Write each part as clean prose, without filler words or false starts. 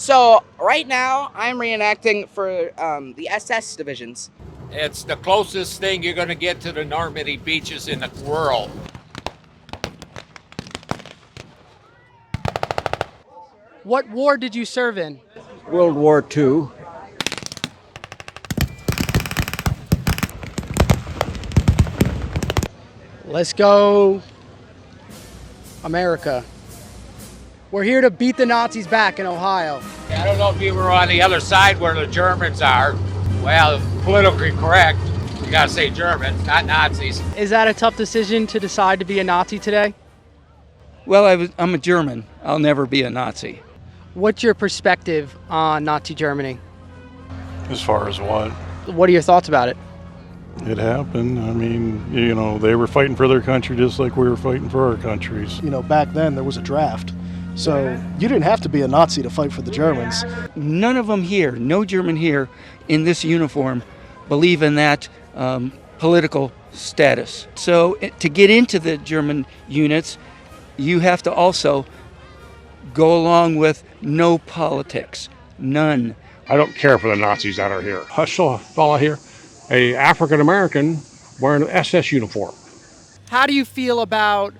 So right now, I'm reenacting for the SS divisions. It's the closest thing you're going to get to the Normandy beaches in the world. What war did you serve in? World War II. Let's go America. We're here to beat the Nazis back in Ohio. I don't know if you were on the other side where the Germans are. Well, politically correct. You got to say Germans, not Nazis. Is that a tough decision to decide to be a Nazi today? Well, I'm a German. I'll never be a Nazi. What's your perspective on Nazi Germany? As far as what? What are your thoughts about it? It happened. I mean, you know, they were fighting for their country just like we were fighting for our countries. You know, back then there was a draft. So you didn't have to be a Nazi to fight for the Germans. None of them here, no German here in this uniform, believe in that political status. So to get into the German units, you have to also go along with no politics, none. I don't care for the Nazis that are here. I saw a fella here, a African American wearing an SS uniform. How do you feel about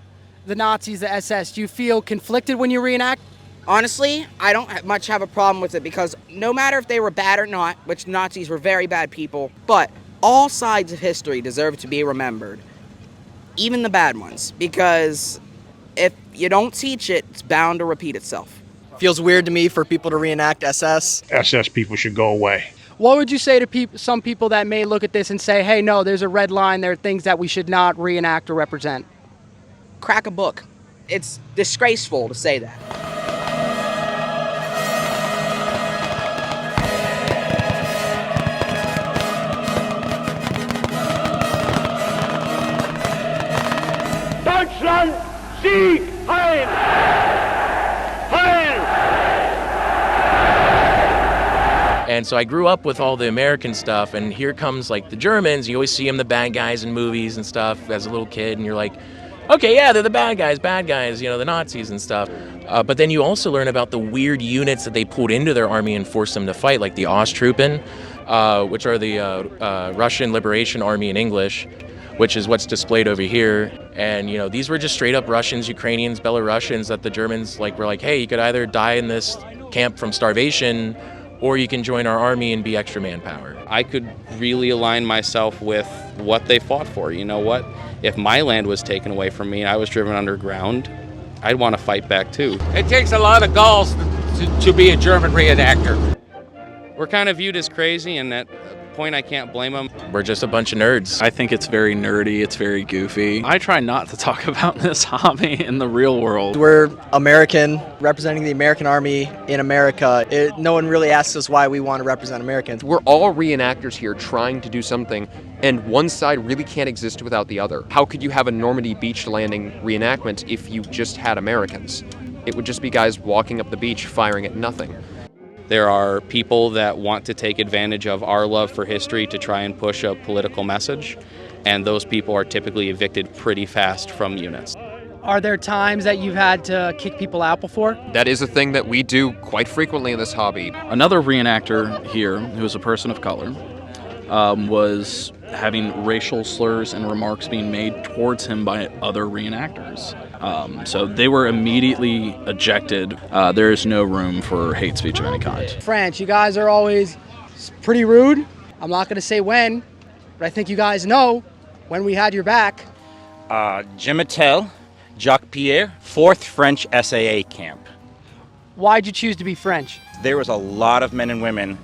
the Nazis, the SS? Do you feel conflicted when you reenact? Honestly, I don't much have a problem with it because no matter if they were bad or not, which Nazis were very bad people, but all sides of history deserve to be remembered, even the bad ones, because if you don't teach it, it's bound to repeat itself. Feels weird to me for people to reenact SS. SS people should go away. What would you say to some people that may look at this and say, hey, no, there's a red line, there are things that we should not reenact or represent? Crack a book. It's disgraceful to say that. Deutschland, Sieg, Heil! Heil! And so I grew up with all the American stuff, and here comes like the Germans. You always see them, the bad guys in movies and stuff as a little kid, and you're like, okay, yeah, they're the bad guys, you know, the Nazis and stuff. But then you also learn about the weird units that they pulled into their army and forced them to fight, like the Osttruppen, which are the Russian Liberation Army in English, which is what's displayed over here. And, you know, these were just straight up Russians, Ukrainians, Belarusians that the Germans were like, hey, you could either die in this camp from starvation or you can join our army and be extra manpower. I could really align myself with what they fought for. You know what? If my land was taken away from me and I was driven underground, I'd want to fight back too. It takes a lot of galls to be a German reenactor. We're kind of viewed as crazy, and at a point I can't blame them. We're just a bunch of nerds. I think it's very nerdy, it's very goofy. I try not to talk about this hobby in the real world. We're American, representing the American Army in America. No one really asks us why we want to represent Americans. We're all reenactors here trying to do something, and one side really can't exist without the other. How could you have a Normandy beach landing reenactment if you just had Americans? It would just be guys walking up the beach firing at nothing. There are people that want to take advantage of our love for history to try and push a political message, and those people are typically evicted pretty fast from units. Are there times that you've had to kick people out before? That is a thing that we do quite frequently in this hobby. Another reenactor here, who is a person of color, was having racial slurs and remarks being made towards him by other reenactors. So they were immediately ejected. There is no room for hate speech of any kind. French, you guys are always pretty rude. I'm not going to say when, but I think you guys know when we had your back. Jim Mattel, Jacques Pierre, 4th French SAA camp. Why'd you choose to be French? There was a lot of men and women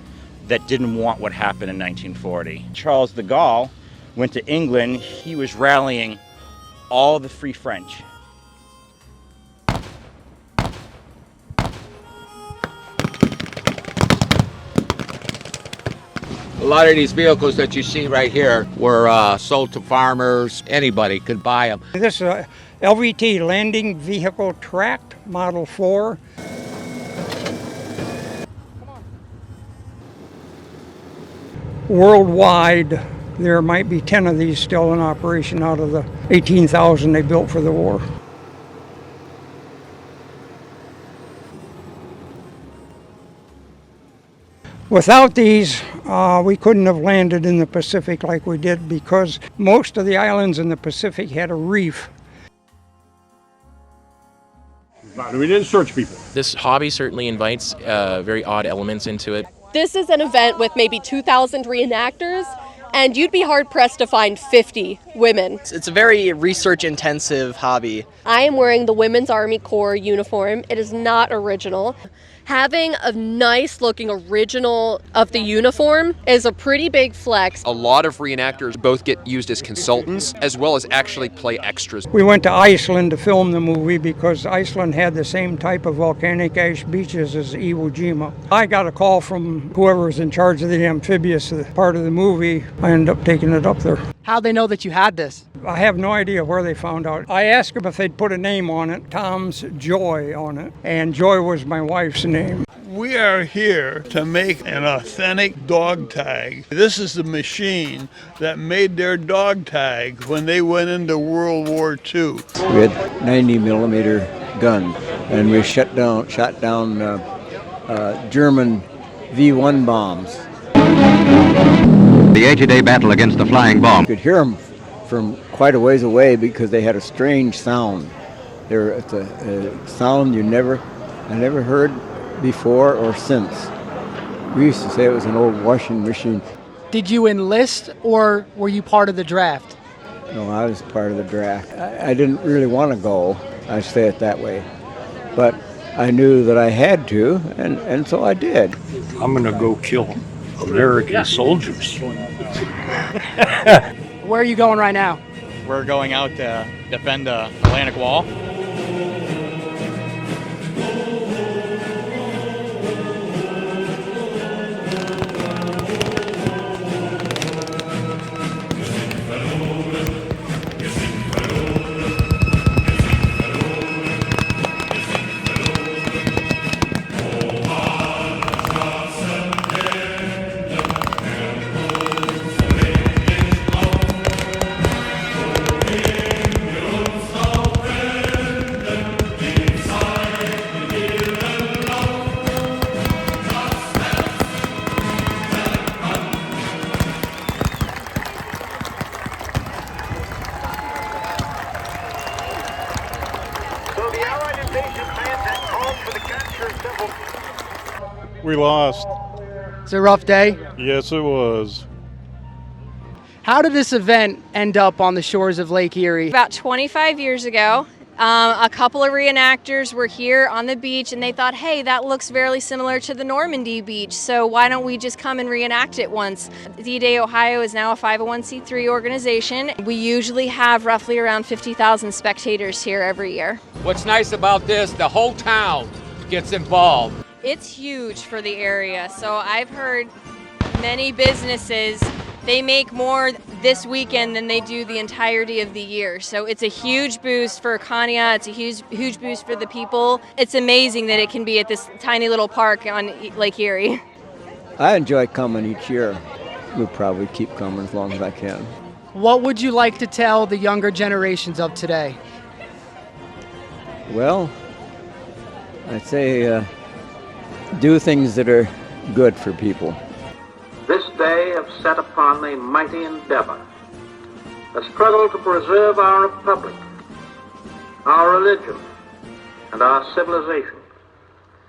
that didn't want what happened in 1940. Charles de Gaulle went to England. He was rallying all the Free French. A lot of these vehicles that you see right here were sold to farmers. Anybody could buy them. This is a LVT landing vehicle tracked Model 4. Worldwide, there might be 10 of these still in operation out of the 18,000 they built for the war. Without these, we couldn't have landed in the Pacific like we did because most of the islands in the Pacific had a reef. We didn't search people. This hobby certainly invites very odd elements into it. This is an event with maybe 2,000 reenactors, and you'd be hard-pressed to find 50 women. It's a very research-intensive hobby. I am wearing the Women's Army Corps uniform. It is not original. Having a nice-looking original of the uniform is a pretty big flex. A lot of reenactors both get used as consultants as well as actually play extras. We went to Iceland to film the movie because Iceland had the same type of volcanic ash beaches as Iwo Jima. I got a call from whoever was in charge of the amphibious part of the movie. I ended up taking it up there. How'd they know that you had this? I have no idea where they found out. I asked them if they'd put a name on it, Tom's Joy on it, and Joy was my wife's name. We are here to make an authentic dog tag. This is the machine that made their dog tag when they went into World War II. We had 90 millimeter gun, and we shot down German V-1 bombs. The 80-day battle against the flying bomb. You could hear them from quite a ways away because they had a strange sound. It's a sound I never heard before or since. We used to say it was an old washing machine. Did you enlist or were you part of the draft? No, I was part of the draft. I didn't really want to go, I say it that way. But I knew that I had to, and so I did. I'm going to go kill American soldiers. Where are you going right now? We're going out to defend the Atlantic Wall. We lost. It's a rough day. Yes, it was. How did this event end up on the shores of Lake Erie? About 25 years ago, a couple of reenactors were here on the beach and they thought, hey, that looks very similar to the Normandy beach, so why don't we just come and reenact it once? DDay Ohio is now a 501c3 organization. We usually have roughly around 50,000 spectators here every year. What's nice about this, the whole town gets involved. It's huge for the area, so I've heard many businesses, they make more this weekend than they do the entirety of the year. So it's a huge boost for Kania, it's a huge boost for the people. It's amazing that it can be at this tiny little park on Lake Erie. I enjoy coming each year. We'll probably keep coming as long as I can. What would you like to tell the younger generations of today? Well, I'd say do things that are good for people. This day have set upon a mighty endeavor, a struggle to preserve our republic, our religion, and our civilization.